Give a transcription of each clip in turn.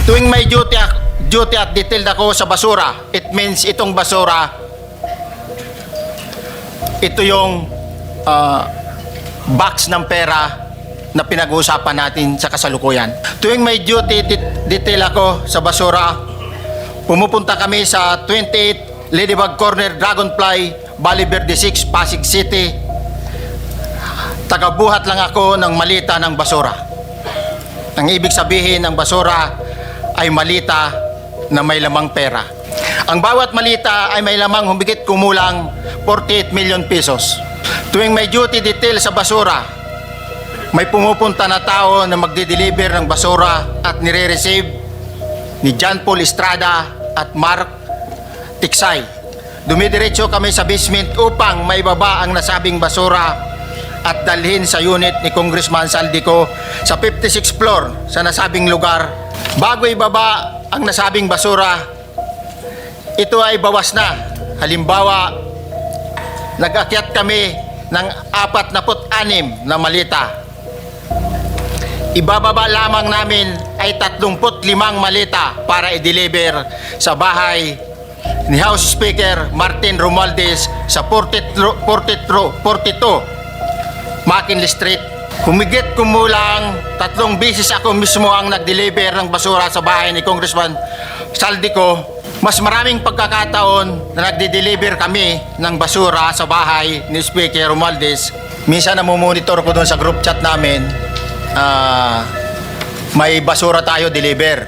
Tuwing may duty at detailed ako sa basura, it means itong basura, ito yung box ng pera na pinag-uusapan natin sa kasalukuyan. Tuwing may duty detail ako sa basura, pumupunta kami sa 28 Ladybug Corner, Dragonfly, Valle Verde 6, Pasig City. Tagabuhat lang ako ng malita ng basura. Ang ibig sabihin ng basura ay malita na may lamang pera. Ang bawat malita ay may lamang humigit kumulang 48 million pesos. Tuwing may duty detail sa basura, may pumupunta na tao na magde-deliver ng basura at nire-receive ni John Paul Estrada at Mark Tiksay. Dumidiretso kami sa basement upang maibaba ang nasabing basura at dalhin sa unit ni Congressman Saldico sa 56th floor sa nasabing lugar. Bago ibaba ang nasabing basura, ito ay bawas na. Halimbawa, nag-akyat kami ng 46 na malita. Ibababa lamang namin ay 35 malita para i-deliver sa bahay ni House Speaker Martin Romualdez sa 42 McKinley Street. Humigit kumulang 3 beses ako mismo ang nag-deliver ng basura sa bahay ni Congressman Saldico. Mas maraming pagkakataon na nagde-deliver kami ng basura sa bahay ni Speaker Romualdez. Minsan namumonitor ko doon sa group chat namin, may basura tayo deliver.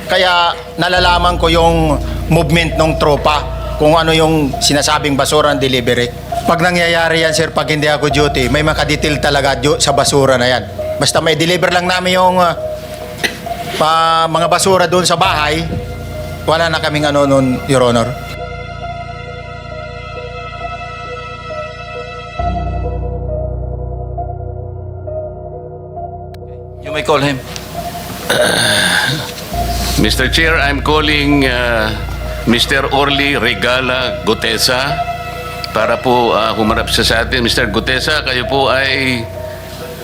Kaya nalalaman ko yung movement ng tropa, kung ano yung sinasabing basura ng delivery. Pag nangyayari yan, sir, pag hindi ako duty, may makadetail talaga sa basura na yan. Basta may deliver lang namin yung mga basura doon sa bahay, wala na kaming ano nun, Your Honor. You may call him. Mr. Chair, I'm calling Mr. Orly Regala Gutesa para po humarap siya sa atin. Mr. Gutesa, kayo po ay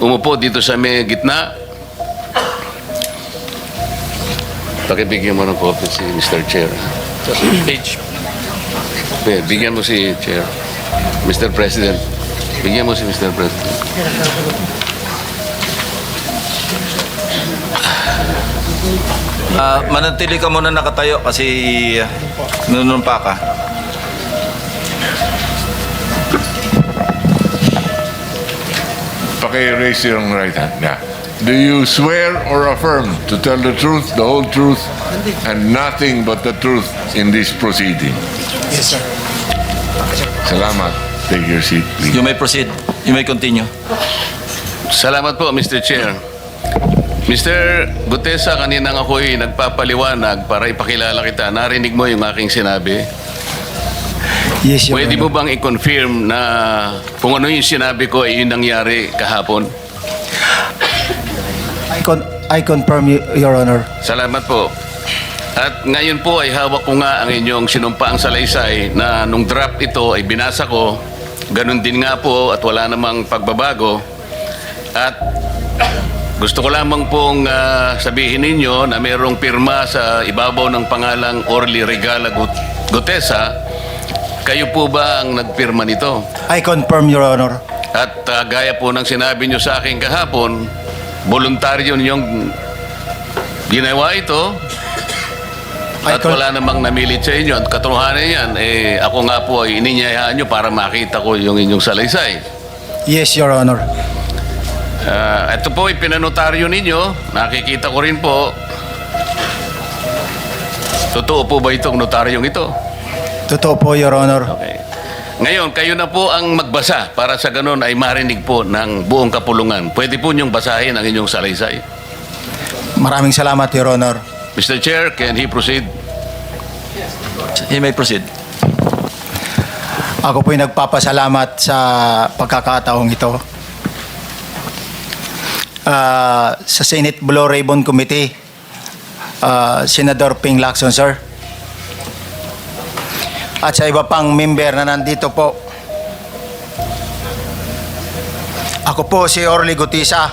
umupo dito sa may gitna. Pakibigyan mo ng copy si Mr. Chair. Page. Bigyan mo si Chair. Mr. President. Bigyan mo si Mr. President. Manatili ka muna nakatayo kasi nunumpa ka. Raise your right hand. Yeah. Do you swear or affirm to tell the truth, the whole truth, and nothing but the truth in this proceeding? Yes, sir. Salamat. Take your seat, please. You may proceed. You may continue. Salamat po, Mr. Chair. Mr. Gutesa, kanina ako'y nagpapaliwanag para ipakilala kita. Narinig mo yung aking sinabi. Yes, Your Pwede Honor. mo bang i-confirm na kung ano yung sinabi ko ay yung nangyari kahapon? I confirm, Your Honor. Salamat po. At ngayon po ay hawak ko nga ang inyong sinumpaang salaysay na nung draft ito ay binasa ko. Ganun din nga po at wala namang pagbabago. At gusto ko lamang pong sabihin ninyo na mayroong pirma sa ibabaw ng pangalang Orly Regala Gutesa. Kayo po ba ang nagpirma nito? I confirm, Your Honor. At gaya po ng sinabi nyo sa akin kahapon, voluntaryo ninyong ginawa ito at wala namang namilit sa inyo. At katotohanan yan, ako nga po ay ininyayahan nyo para makita ko yung inyong salaysay. Yes, Your Honor. Ito po ay pinanotaryo ninyo. Nakikita ko rin po. Totoo po ba itong notaryong ito? Totoo po, Your Honor. Okay. Ngayon, kayo na po ang magbasa para sa ganun ay marinig po ng buong kapulungan. Pwede po niyong basahin ang inyong salaysay. Maraming salamat, Your Honor. Mr. Chair, can he proceed? He may proceed. Ako po'y nagpapasalamat sa pagkakataong ito. Sa Senate Blue Ribbon Committee, Senador Ping Lacson, sir. At sa iba pang member na nandito po. Ako po si Orly Gutesa,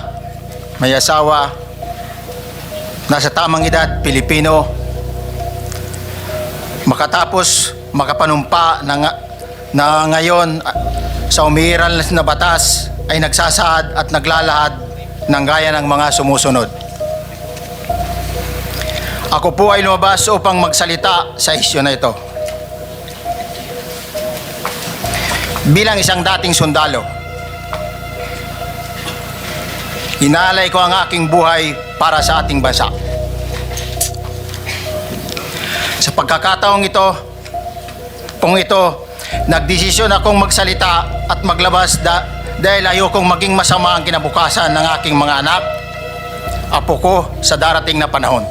may asawa, nasa tamang edad, Pilipino, makatapos makapanumpa na ngayon sa umiiral na batas ay nagsasaad at naglalahad ng gaya ng mga sumusunod. Ako po ay lumabas upang magsalita sa isyu na ito. Bilang isang dating sundalo, inaalay ko ang aking buhay para sa ating bansa. Sa pagkakataong ito, nagdesisyon akong magsalita at maglabas dahil ayokong maging masama ang kinabukasan ng aking mga anak, apo ko sa darating na panahon.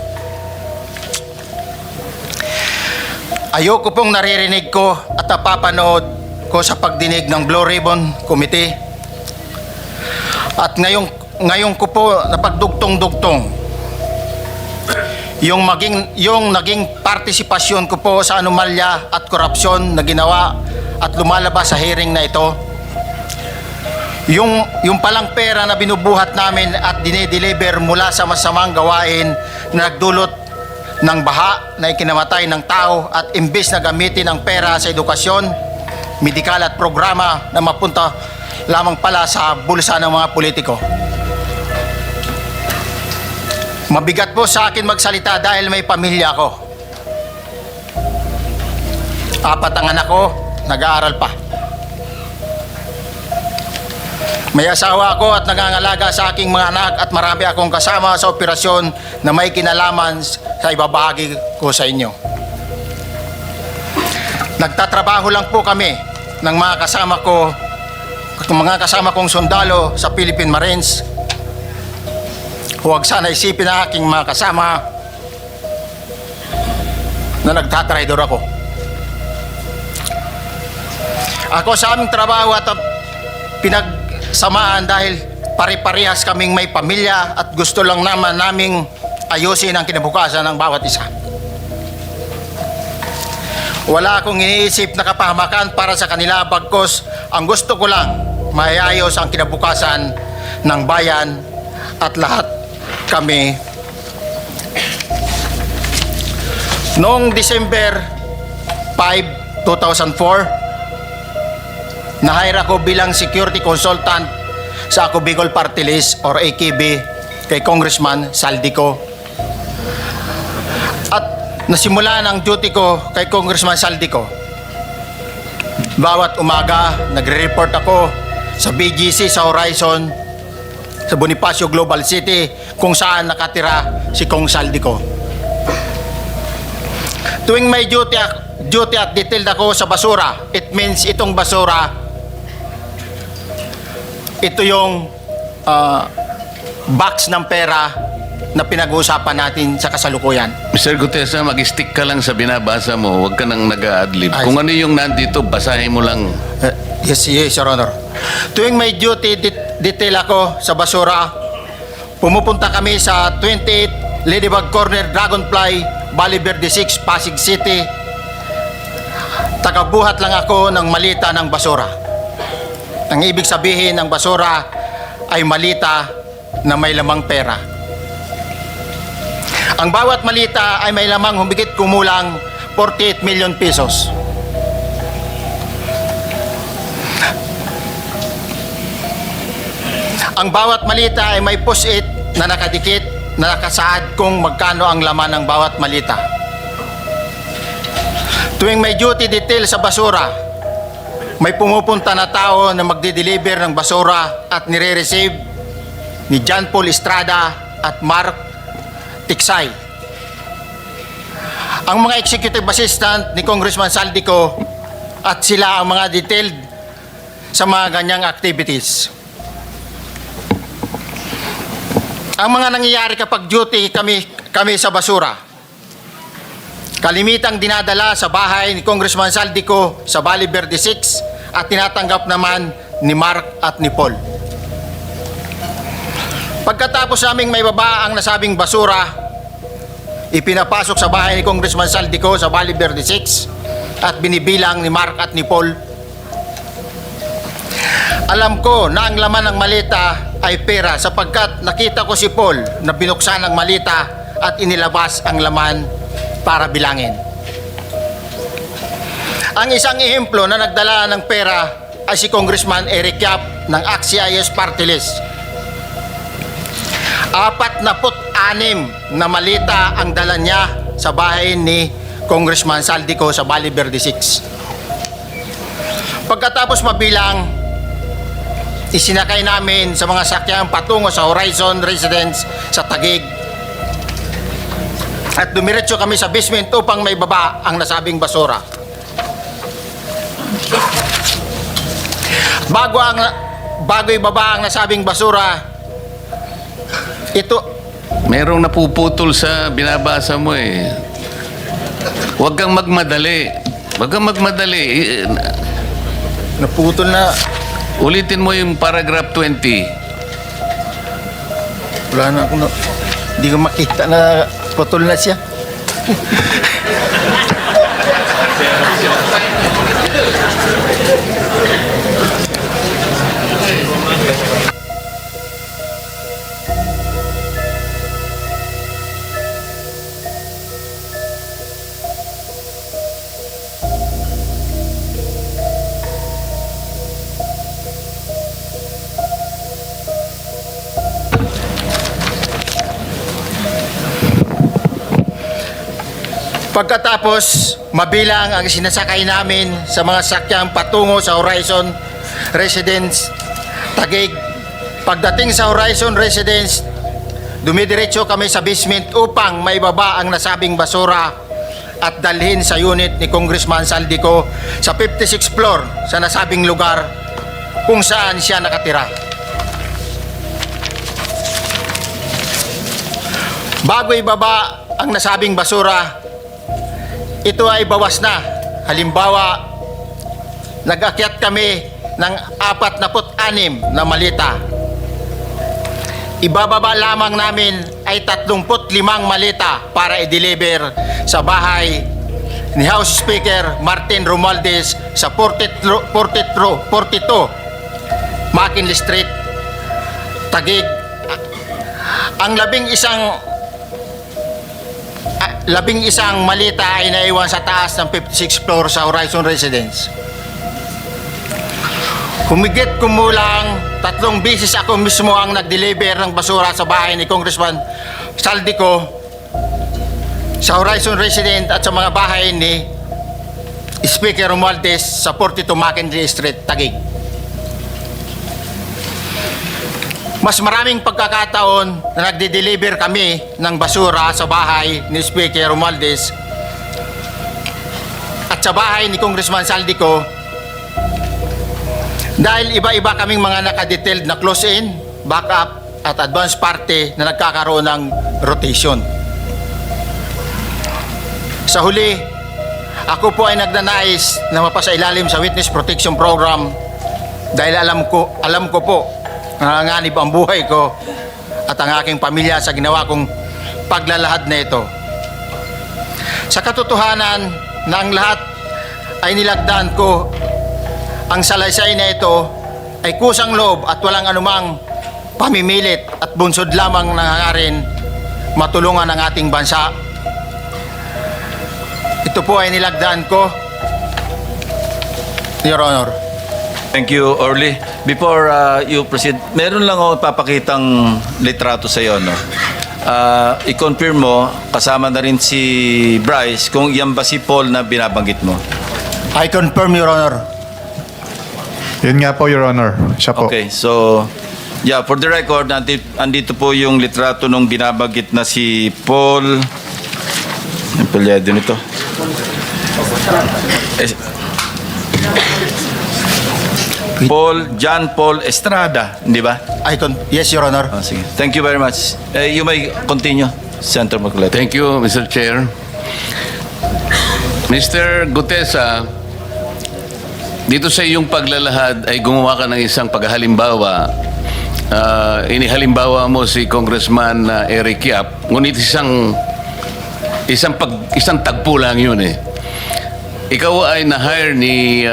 Ayoko pong naririnig ko at napapanood ko sa pagdinig ng Blue Ribbon Committee at ngayon ko po napagdugtong-dugtong yung naging partisipasyon ko po sa anomalya at korupsyon na ginawa at lumalabas sa hearing na ito. Yung palang pera na binubuhat namin at dinedeliver mula sa masamang gawain na nagdulot ng baha na ikinamatay ng tao at imbes na gamitin ang pera sa edukasyon, medikal at programa na mapunta lamang pala sa bulsa ng mga politiko. Mabigat po sa akin magsalita dahil may pamilya ako. 4 ang anak ko, nag-aaral pa. May asawa ako at nangangalaga sa aking mga anak at marami akong kasama sa operasyon na may kinalaman sa ibabahagi ko sa inyo. Nagtatrabaho lang po kami ng mga kasama kong sundalo sa Philippine Marines. Huwag sana isipin na aking mga kasama na nagtatraidor ako. Ako sa aming trabaho at pinagsamaan dahil pare-parehas kaming may pamilya at gusto lang naman naming ayusin ang kinabukasan ng bawat isa. Wala akong iniisip na kapahamakan para sa kanila, bagkus ang gusto ko lang maayos ang kinabukasan ng bayan at lahat kami. Noong December 5, 2004, na-hire ako bilang security consultant sa Ako Bicol Party List or AKB kay Congressman Saldico. At nasimula ang duty ko kay Congressman Saldico. Bawat umaga, nagre-report ako sa BGC sa Horizon, sa Bonifacio Global City, kung saan nakatira si Kong Saldico. Tuwing may duty at detailed ako sa basura, it means itong basura, ito yung box ng pera na pinag-uusapan natin sa kasalukuyan. Mr. Gutesa, mag-stick ka lang sa binabasa mo. Huwag ka nang nag-a-adlib. Ay. Kung ano yung nandito, basahin mo lang. Yes, Your Honor. Tuwing may duty detail ako sa basura, pumupunta kami sa 28 Ladybug Corner, Dragonfly, Valle Verde 6, Pasig City. Tagabuhat lang ako ng malita ng basura. Ang ibig sabihin ng basura ay malita na may lamang pera. Ang bawat malita ay may lamang humigit kumulang 48 million pesos. Ang bawat malita ay may post-it na nakadikit na nakasaad kung magkano ang laman ng bawat malita. Tuwing may duty detail sa basura, may pumupunta na tao na magde-deliver ng basura at nire-receive ni John Paul Estrada at Mark Tiksay. Ang mga executive assistant ni Congressman Saldico at sila ang mga detailed sa mga ganyang activities. Ang mga nangyayari kapag duty kami sa basura, kalimitang dinadala sa bahay ni Congressman Saldico sa Valle Verde 6 at tinatanggap naman ni Mark at ni Paul. Pagkatapos naming may baba ang nasabing basura, ipinapasok sa bahay ni Congressman Saldico sa Valle Verde 6 at binibilang ni Mark at ni Paul. Alam ko na ang laman ng malita ay pera sapagkat nakita ko si Paul na binuksan ang malita at inilabas ang laman para bilangin. Ang isang ehemplo na nagdala ng pera ay si Congressman Eric Yap ng AXIS Party List. 46 na malita ang dala niya sa bahay ni Congressman Saldico sa Valle Verde 6. Pagkatapos mabilang, isinakay namin sa mga sakyang patungo sa Horizon Residence sa Taguig. At dumiretso kami sa basement upang may baba ang nasabing basura. Bago ibaba ang nasabing basura, ito, Merong napuputol sa binabasa mo eh. Huwag kang magmadali. Huwag kang magmadali. naputol na, Ulitin mo yung paragraph 20. wala na akong, hindi ko makita na putol na siya. Pagkatapos, mabilang ang sinasakay namin sa mga sakyang patungo sa Horizon Residence, Taguig. Pagdating sa Horizon Residence, dumidiretso kami sa basement upang maibaba ang nasabing basura at dalhin sa unit ni Congressman Saldico sa 56th floor sa nasabing lugar kung saan siya nakatira. Bago ibaba ang nasabing basura, ito ay bawas na. Halimbawa, nag-akyat kami ng 46 na malita. Ibababa lamang namin ay 35 malita para i-deliver sa bahay ni House Speaker Martin Romualdez sa 42 McKinley Street, Taguig. Ang labing isang malita ay naiwan sa taas ng 56th floor sa Horizon Residence. Humigit kumulang 3 beses ako mismo ang nag-deliver ng basura sa bahay ni Congressman Saldico sa Horizon Residence at sa mga bahay ni Speaker Romualdez sa 42 McKinley Street, Taguig. Mas maraming pagkakataon na nagde-deliver kami ng basura sa bahay ni Speaker Romualdez at sa bahay ni Congressman Saldico dahil iba-iba kaming mga nakadetailed na close-in, backup at advance party na nagkakaroon ng rotation. Sa huli, ako po ay nagnanais na mapasailalim sa Witness Protection Program dahil alam ko po nanganganib ang buhay ko at ang aking pamilya sa ginawa kong paglalahad na ito. Sa katotohanan na ang lahat ay nilagdaan ko, ang salaysay na ito ay kusang loob at walang anumang pamimilit at bunsod lamang ng hangarin matulungan ang ating bansa. Ito po ay nilagdaan ko, Your Honor. Thank you, Orly. Before you proceed, meron lang ako papakitang litrato sa iyo, no? I-confirm mo, kasama na rin si Bryce, kung yan ba si Paul na binabanggit mo. I confirm, Your Honor. Yun nga po, Your Honor. Siya po. Okay, so, yeah, for the record, andito po yung litrato nung binabanggit na si Paul. Ang palyado nito. John Paul Estrada, di ba? Yes, Your Honor. Oh, sige. Thank you very much. You may continue, Senator Marcoleta. Thank you, Mr. Chair. Mr. Gutesa, dito sa iyong paglalahad ay gumawa ka ng isang paghalimbawa. Inihalimbawa mo si Congressman Eric Yap, ngunit isang tagpo lang yun eh. Ikaw ay na-hire ni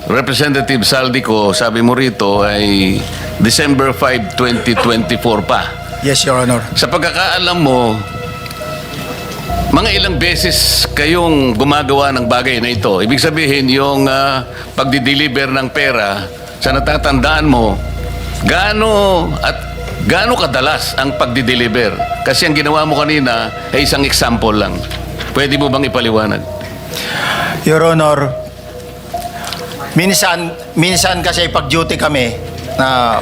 Representative Saldico, sabi mo rito, ay December 5, 2024 pa. Yes, Your Honor. Sa pagkakaalam mo, Mga ilang beses kayong gumagawa ng bagay na ito. Ibig sabihin, yung pagdi-deliver ng pera, sa natatandaan mo, gaano kadalas ang pagdi-deliver? Kasi ang ginawa mo kanina ay isang example lang. Pwede mo bang ipaliwanag? Your Honor, minsan kasi pag-duty kami, na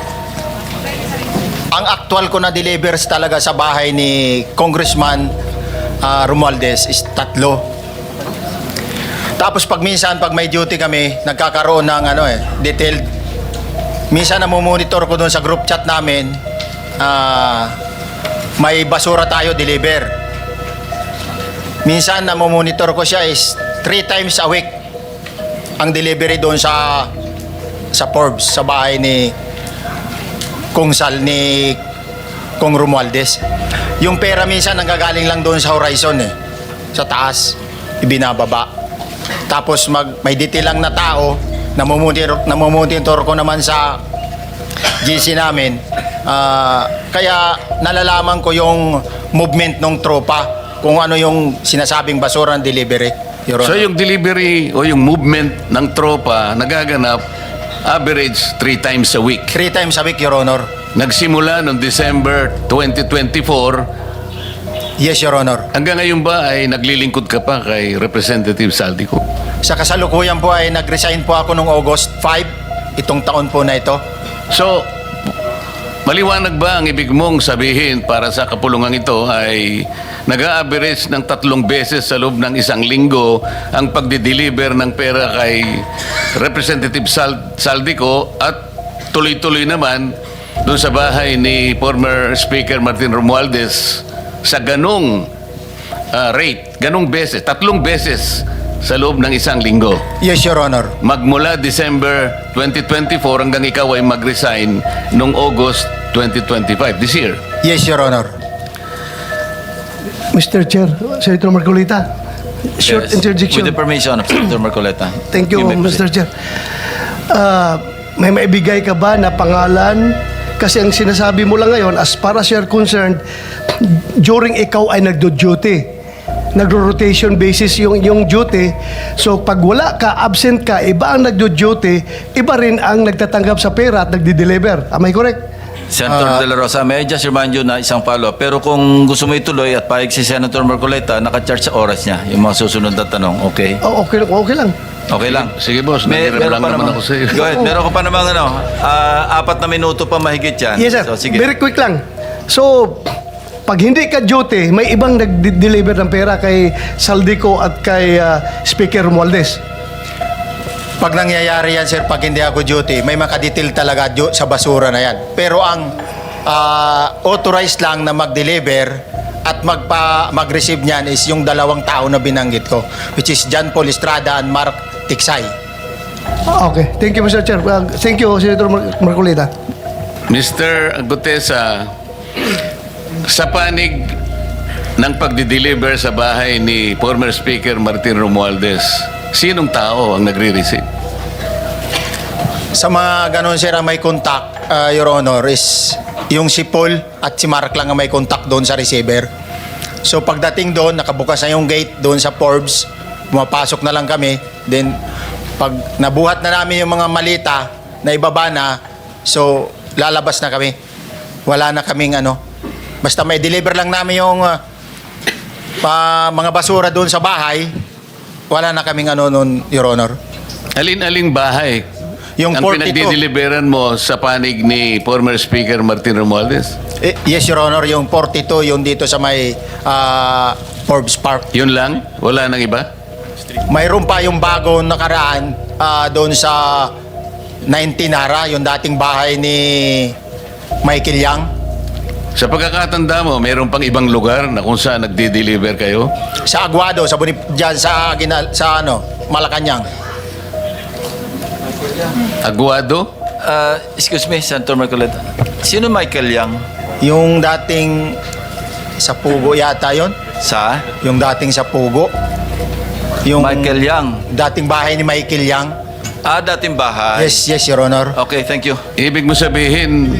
ang actual ko na delivers talaga sa bahay ni Congressman Romualdez is 3. Tapos pag may duty kami, nagkakaroon ng detailed. Minsan namomonitor ko doon sa group chat namin, may basura tayo deliver. Minsan namomonitor ko siya is 3 times a week ang delivery doon sa Forbes, sa bahay ni Kong Romualdez. Yung pera minsan nanggagaling lang doon sa horizon sa taas, ibinababa. Tapos may detail lang na tao, namomonitor ko naman sa GC namin. Kaya nalalaman ko yung movement ng tropa, kung ano yung sinasabing basura ng delivery. Your So Honor. yung delivery o yung movement ng tropa nagaganap average 3 times a week. 3 times a week, Your Honor. Nagsimula noong December 2024. Yes, Your Honor. Hanggang ngayon ba ay naglilingkod ka pa kay Representative Saldico? Sa kasalukuyan po ay nag-resign po ako noong August 5, itong taon po na ito. So, maliwanag ba ang ibig mong sabihin para sa kapulungan ito ay nag-a-average ng 3 beses sa loob ng isang linggo ang pagdi-deliver ng pera kay Representative Saldico at tuloy-tuloy naman doon sa bahay ni former Speaker Martin Romualdez sa ganong rate, ganong beses, 3 beses sa loob ng isang linggo. Yes, Your Honor. Magmula December 2024 hanggang ikaw ay mag-resign noong August 2025, this year. Yes, Your Honor. Mr. Chair, Senator Marcolita, short Yes. interjection. With the permission of Senator Marcoleta. Thank you, may Mr. proceed. Chair. May maibigay ka ba na pangalan? Kasi ang sinasabi mo lang ngayon, as far as you're concerned, during ikaw ay nagdo-duty, nagro-rotation basis yung duty. So pag wala ka, absent ka, iba ang nagdo-duty, iba rin ang nagtatanggap sa pera at nagdi-deliver. Am I correct? Senator De La Rosa, may I just remind you na isang follow-up. Pero kung gusto mo ituloy at pahig si Senator Marcoleta, naka-charge sa oras niya yung mga susunod na tanong. Okay? Oh, okay lang. Okay lang. Sige, boss, Meron nangiram lang pa naman ako sa iyo. Go ahead. Meron ko pa namang 4 na minuto pa mahigit yan. Yes, sir. So, sige. Very quick lang. So, pag hindi ka duty, may ibang nag-deliver ng pera kay Saldico at kay Speaker Romualdez. Pag nangyayari yan, sir, pag hindi ako duty, may makadetail talaga sa basura na yan. Pero ang authorized lang na mag-deliver at mag-receive niyan is yung 2 tao na binanggit ko, which is John Paul Estrada and Mark Tiksay. Okay. Thank you, Mr. Chair. Thank you, Senator Marcolita. Mr. Gutesa, sa panig ng pagdi-deliver sa bahay ni former Speaker Martin Romualdez, sinong tao ang nagre-receive? Sa mga ganon, sir, ang may contact, Your Honor, is yung si Paul at si Mark lang ang may contact doon sa receiver. So pagdating doon, nakabukas na yung gate doon sa Forbes, pumapasok na lang kami. Then pag nabuhat na namin yung mga malita na ibaba na, so lalabas na kami. Wala na kaming basta may deliver lang namin yung mga basura doon sa bahay, wala na kaming noon, Your Honor. Alin-aling bahay Yung ang 42. pinagdi-deliveran mo sa panig ni former Speaker Martin Romualdez? Yes, Your Honor, yung 42, yung dito sa may Forbes Park. Yun lang? Wala nang iba? Mayroon pa yung bago nakaraan doon sa 19 Nara, yung dating bahay ni Michael Yang. Sa pagkakatanda mo, mayroon pang ibang lugar na kung saan nagdi-deliver kayo? Sa Aguado, dyan sa Malacanang. Aguado? Excuse me, Senator Marcoleta. Sino Michael Yang? Yung dating sa Pugo yata yon. Sa? Yung dating sa Pugo. Yung Michael Yang. dating bahay ni Michael Yang. Dating bahay. Yes, Your Honor. Okay, thank you. Ibig mo sabihin,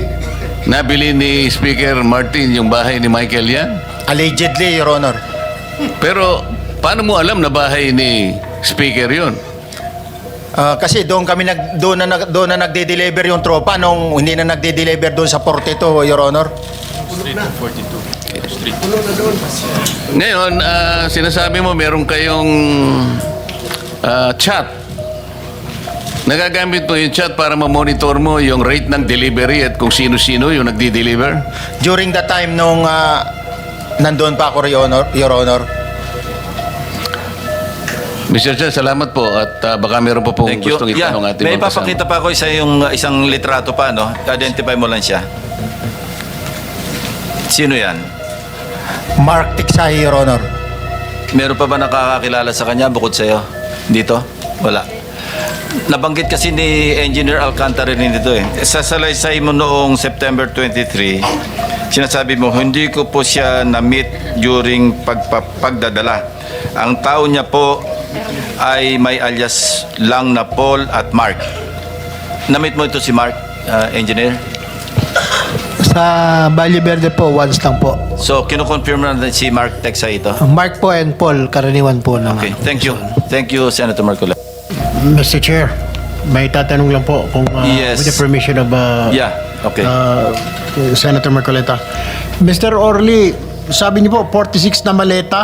nabili ni Speaker Martin yung bahay ni Michael yan? Allegedly, Your Honor. Pero paano mo alam na bahay ni Speaker yun? Kasi doon na nagde-deliver yung tropa nung hindi na nagde-deliver doon sa 42, Your Honor. Ngayon, sinasabi mo meron kayong chat. Nagagamit mo yung chat para ma-monitor mo yung rate ng delivery at kung sino-sino yung nagdi-deliver? During the time nung nandoon pa ako, Your Honor. Mr. Chair, salamat po at baka meron pa pong Thank you. gustong Yeah, itanong ating may mga kasama. papakita pa ako isang litrato pa, no? Identify mo lang siya. Sino yan? Mark Tiksay, Your Honor. Meron pa ba nakakakilala sa kanya bukod sa'yo? Dito? Wala. Nabanggit kasi ni Engineer Alcantara rin dito eh. Sa salaysay mo noong September 23, sinasabi mo, hindi ko po siya na-meet during pagdadala. Ang tao niya po ay may alias lang na Paul at Mark. Na-meet mo ito si Mark, Engineer? Sa Valle Verde po, once lang po. So, kinukonfirm na si Mark Texa ito? Mark po and Paul, karaniwan po naman. Okay, thank you. Thank you, Senator Marcola. Mr. Chair, may tatanong lang po kung Yes. with the permission of Yeah, okay. Senator Marcoleta. Mr. Orly, sabi niyo po 46 na maleta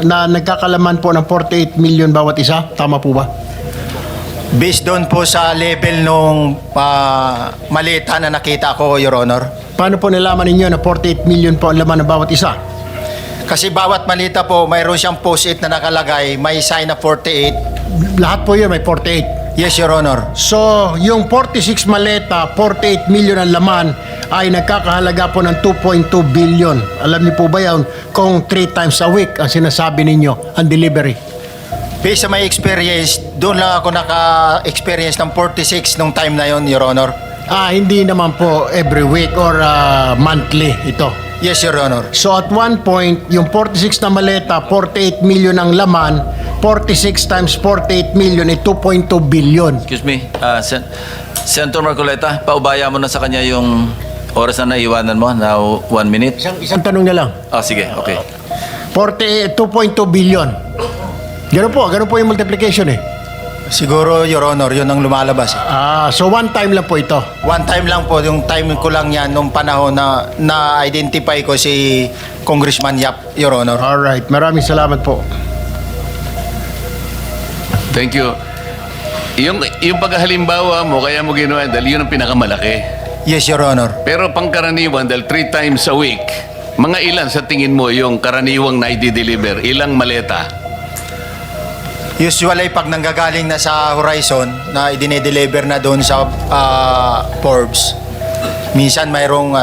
na nagkakalaman po ng 48 million bawat isa. Tama po ba? Based doon po sa level nung malita na nakita ko, Your Honor. Paano po nalaman ninyo na 48 million po ang laman ng bawat isa? Kasi bawat malita po, mayroon siyang post-it na nakalagay, may sign na 48. Lahat po yun may 48. Yes, Your Honor. So, yung 46 maleta, 48 million ang laman ay nagkakahalaga po ng 2.2 billion. Alam niyo po ba yan kung 3 times a week ang sinasabi ninyo ang delivery? Based sa my experience, doon lang ako naka-experience ng 46 nung time na yon, Your Honor. Hindi naman po every week or monthly ito. Yes, Your Honor. So at one point, yung 46 na maleta, 48 million ang laman, 46 times 48 million ay 2.2 billion. Excuse me, Senator Marcoleta, paubaya mo na sa kanya yung oras na naiwanan mo, now 1 minute. Isang tanong na lang. Sige, okay. 2.2 billion. Ganun po yung multiplication eh. Siguro, Your Honor, yun ang lumalabas. So one time lang po ito. One time lang po, yung time ko lang yan, nung panahon na na-identify ko si Congressman Yap, Your Honor. Alright, maraming salamat po. Thank you. Yung paghalimbawa mo, kaya mo ginawa dahil yun ang pinakamalaki. Yes, Your Honor. Pero pangkaraniwan, dahil 3 times a week, mga ilan sa tingin mo yung karaniwang na i-deliver? Ilang maleta? Usually, pag nanggagaling na sa Horizon, na idine-deliver na doon sa Forbes, minsan mayroong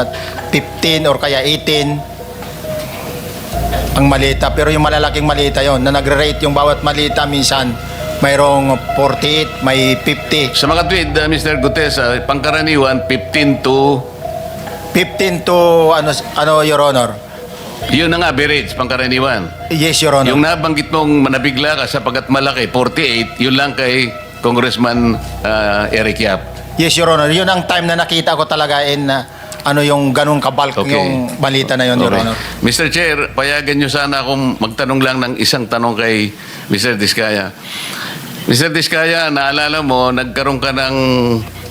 15 or kaya 18 ang malita. Pero yung malalaking malita yon na nagre-rate yung bawat malita, minsan mayroong 48, may 50. Sa mga tweet, Mr. Gutes, pangkaraniwan, 15 to 15 to, Your Honor? yun ang average, pangkaraniwan. Yes, Your Honor. Yung nabanggit mong manabigla ka sapagat malaki, 48, yun lang kay Congressman Eric Yap. Yes, Your Honor. Yun ang time na nakita ko talaga yung ganung kabalk Okay. yung balita na yun, Your Okay. Honor. Mr. Chair, payagan nyo sana akong magtanong lang ng isang tanong kay Mr. Diskaya. Mr. Diskaya, naalala mo, nagkaroon ka ng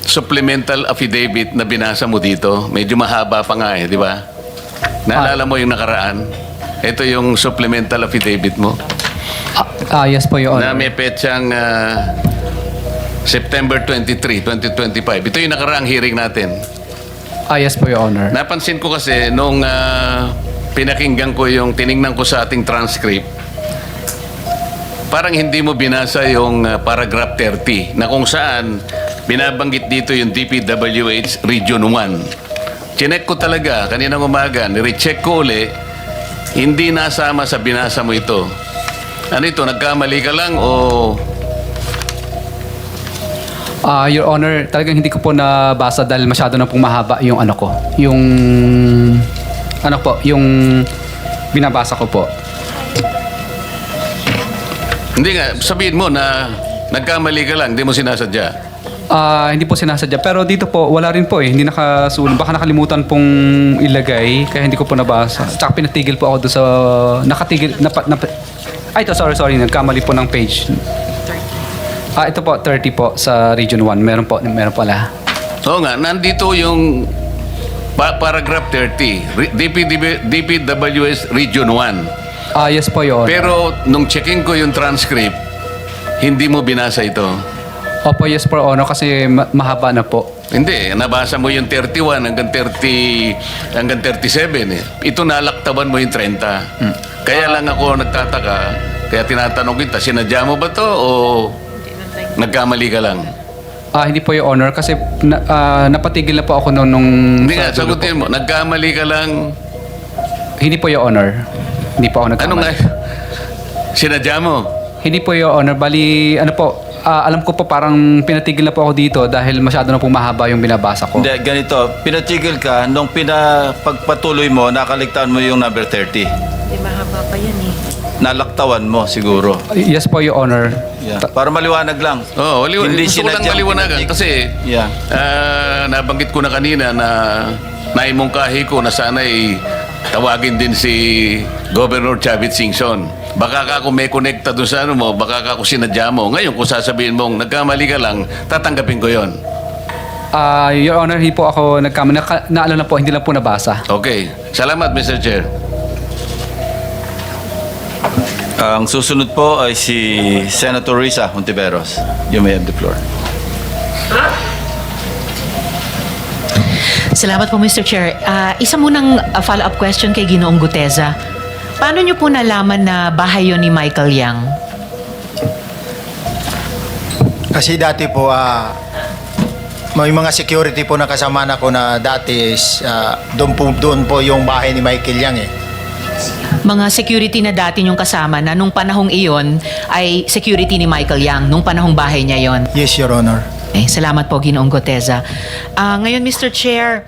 supplemental affidavit na binasa mo dito. Medyo mahaba pa nga di ba? Naalala mo yung nakaraan? Ito yung supplemental affidavit mo Yes po, Your na Honor. may petsang September 23, 2025. Ito yung nakaraang hearing natin. Yes po, Your Honor. Napansin ko kasi nung pinakinggan ko tiningnan ko sa ating transcript, parang hindi mo binasa yung paragraph 30 na kung saan binabanggit dito yung DPWH Region 1. Chinek ko talaga kaninang umaga, nirecheck ko uli, hindi nasama sa binasa mo ito. Ano ito, nagkamali ka lang o... Your Honor, talagang hindi ko po nabasa dahil masyado na pong mahaba yung yung binabasa ko po. Hindi nga, sabihin mo na nagkamali ka lang, hindi mo sinasadya. Hindi po sinasadya. Pero dito po, wala rin po eh. Hindi nakasulat. Baka nakalimutan pong ilagay, kaya hindi ko po nabasa. Tsaka pinatigil po ako doon sa... Nakatigil... ito, sorry. Nagkamali po ng page. Ito po, 30 po sa Region 1. Meron pala. Oo nga, nandito yung paragraph 30, DPWS Region 1. Yes po, Your Honor. Pero nung checking ko yung transcript, hindi mo binasa ito. Opo, yes po, Honor, kasi mahaba na po. Hindi, nabasa mo yung 31 hanggang 37 eh. Ito nalaktaban mo yung 30. Kaya lang ako nagtataka, kaya tinatanong kita, sinadya mo ba to o nagkamali ka lang? Hindi po, Your Honor, kasi napatigil na po ako nung... Hindi nga, sagutin mo, nagkamali ka lang. Hindi po, Your Honor. Hindi po ako nagkamali. Ano nga? Sinadya mo? Hindi po, Your Honor. Bali, alam ko po parang pinatigil na po ako dito dahil masyado na po mahaba yung binabasa ko. Hindi, ganito. Pinatigil ka, nung pagpatuloy mo, nakaligtaan mo yung number 30. Hindi mahaba pa yan eh. Nalaktawan mo siguro. Yes po, Your Honor. Yeah. Para maliwanag lang. Oo, Hindi gusto ko lang sinadyang maliwanagan pinatigil. kasi Yeah. nabanggit ko na kanina na naimungkahi ko na sana'y tawagin din si Governor Chavit Singson. Baka ka kung may connecta doon sa ano mo, baka ka kung sinadya mo. Ngayon, kung sasabihin mong nagkamali ka lang, tatanggapin ko yon. Your Honor, hindi po ako nagkamali. Naalala po, hindi lang po nabasa. Okay. Salamat, Mr. Chair. Ang susunod po ay si Senator Risa Hontiveros. You may have the floor. Salamat po, Mr. Chair. Isa munang follow-up question kay Ginoong Guteza. Paano niyo po nalaman na bahay yun ni Michael Yang? Kasi dati po, may mga security po na kasama na ko na dati is doon po yung bahay ni Michael Yang eh. Mga security na dati niyong kasama na nung panahong iyon ay security ni Michael Yang, nung panahong bahay niya yon. Yes, Your Honor. Salamat po, Ginoong Guteza. Ngayon, Mr. Chair,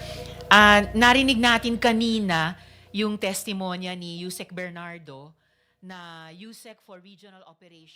narinig natin kanina yung testimonya ni Yusek Bernardo na Yusek for Regional Operations.